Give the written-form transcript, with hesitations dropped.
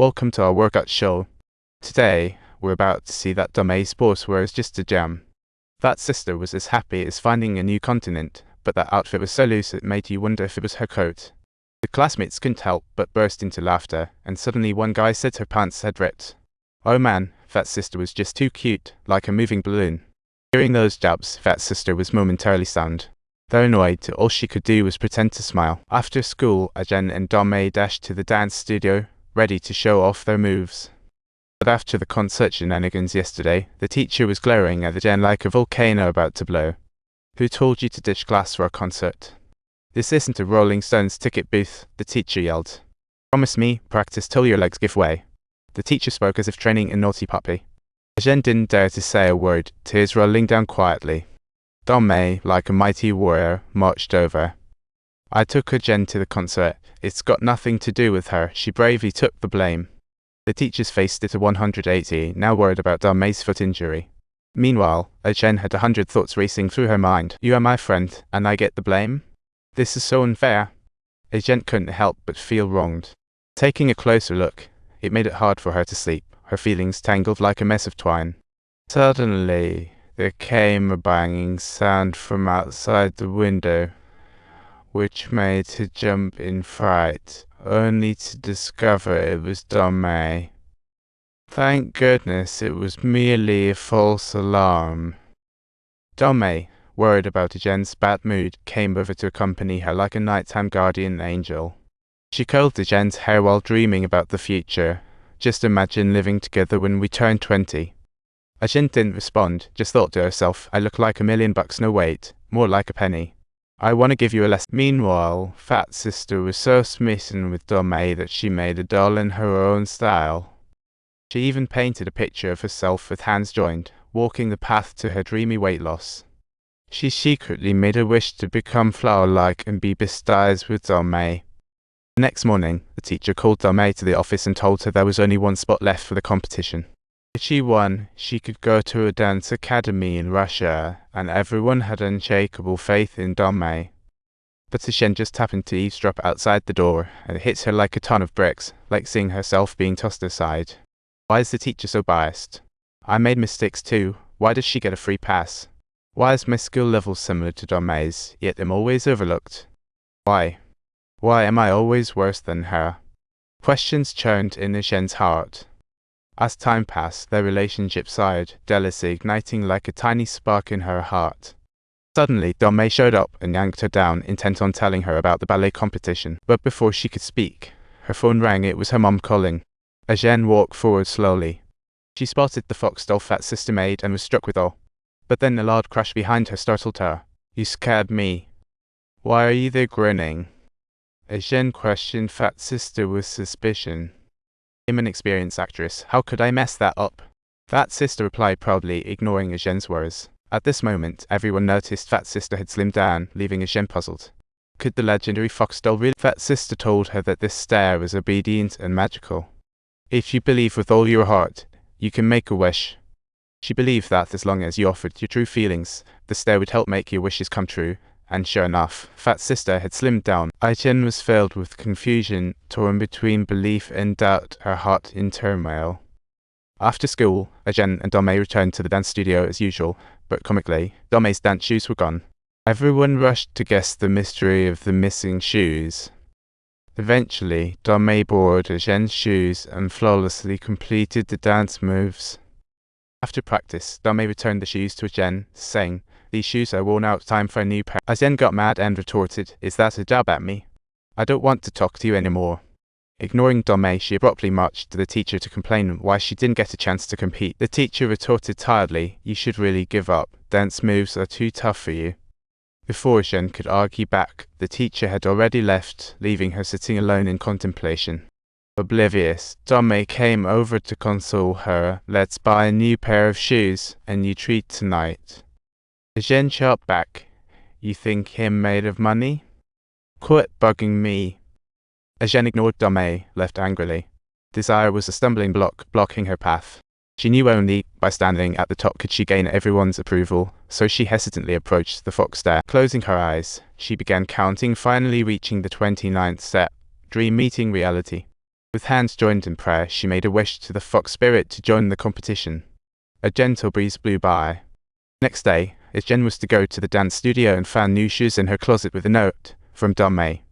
Welcome to our workout show. Today, we're about to see that Damei sportswear is just a gem. That sister was as happy as finding a new continent, but that outfit was so loose it made you wonder if it was her coat. The classmates couldn't help but burst into laughter, and suddenly one guy said her pants had ripped. Oh man, Fat Sister was just too cute, like a moving balloon. Hearing those jabs, Fat Sister was momentarily stunned. Though annoyed, all she could do was pretend to smile. After school, Azhen and Damei dashed to the dance studio, ready to show off their moves. But after the concert shenanigans yesterday, the teacher was glaring at Azhen like a volcano about to blow. Who told you to ditch class for a concert? This isn't a Rolling Stones ticket booth, the teacher yelled. Promise me, practice till your legs give way. The teacher spoke as if training a naughty puppy. Azhen didn't dare to say a word, tears rolling down quietly. Damei, like a mighty warrior, marched over. I took Azhen to the concert. It's got nothing to do with her. She bravely took the blame. The teacher's face did a 180, now worried about Damei's foot injury. Meanwhile, Azhen had 100 thoughts racing through her mind. You are my friend, and I get the blame? This is so unfair. Azhen couldn't help but feel wronged. Taking a closer look, it made it hard for her to sleep, her feelings tangled like a mess of twine. Suddenly, there came a banging sound from outside the window, which made her jump in fright, only to discover it was Damei. Thank goodness it was merely a false alarm. Damei, worried about Azhen's bad mood, came over to accompany her like a nighttime guardian angel. She curled Azhen's hair while dreaming about the future. Just imagine living together when we turn 20. Azhen didn't respond, just thought to herself, I look like $1,000,000, no wait, more like a penny. I want to give you a lesson. Meanwhile, Fat Sister was so smitten with Damei that she made a doll in her own style. She even painted a picture of herself with hands joined, walking the path to her dreamy weight loss. She secretly made a wish to become flower-like and be besties with Damei. The next morning, the teacher called Damei to the office and told her there was only one spot left for the competition. If she won, she could go to a dance academy in Russia, and everyone had unshakable faith in Damei. But Azhen just happened to eavesdrop outside the door, and it hit her like a ton of bricks, like seeing herself being tossed aside. Why is the teacher so biased? I made mistakes too. Why does she get a free pass? Why is my skill level similar to Damei's, yet I'm always overlooked? Why? Why am I always worse than her? Questions churned in Azhen's heart. As time passed, their relationship soured, jealousy igniting like a tiny spark in her heart. Suddenly, Damei showed up and yanked her down, intent on telling her about the ballet competition. But before she could speak, her phone rang. It was her mom calling. Azhen walked forward slowly. She spotted the fox doll Fat Sister made and was struck with awe. But then a loud crash behind her startled her. You scared me. Why are you there grinning? Azhen questioned Fat Sister with suspicion. I'm an experienced actress. How could I mess that up? Fat Sister replied proudly, ignoring Azhen's words. At this moment, everyone noticed Fat Sister had slimmed down, leaving Azhen puzzled. Could the legendary fox doll really? Fat Sister told her that this stare was obedient and magical. If you believe with all your heart, you can make a wish. She believed that as long as you offered your true feelings, the stare would help make your wishes come true. And sure enough, Fat Sister had slimmed down. Azhen was filled with confusion, torn between belief and doubt, her heart in turmoil. After school, Azhen and Damei returned to the dance studio as usual, but comically, Damei's dance shoes were gone. Everyone rushed to guess the mystery of the missing shoes. Eventually, Damei borrowed Azhen's shoes and flawlessly completed the dance moves. After practice, Damei returned the shoes to Azhen, saying, These shoes are worn out, time for a new pair. Azhen got mad and retorted, Is that a jab at me? I don't want to talk to you anymore. Ignoring Damei, she abruptly marched to the teacher to complain why she didn't get a chance to compete. The teacher retorted tiredly, You should really give up. Dance moves are too tough for you. Before Azhen could argue back, the teacher had already left, leaving her sitting alone in contemplation. Oblivious, Damei came over to console her. Let's buy a new pair of shoes, a new treat tonight. Azhen shot back. You think him made of money? Quit bugging me. Azhen ignored Damei, left angrily. Desire was a stumbling block, blocking her path. She knew only by standing at the top could she gain everyone's approval, so she hesitantly approached the fox stair. Closing her eyes, she began counting, finally reaching the 29th step. Dream meeting reality. With hands joined in prayer, she made a wish to the fox spirit to join the competition. A gentle breeze blew by. Next day, Azhen was to go to the dance studio and found new shoes in her closet with a note from Damei.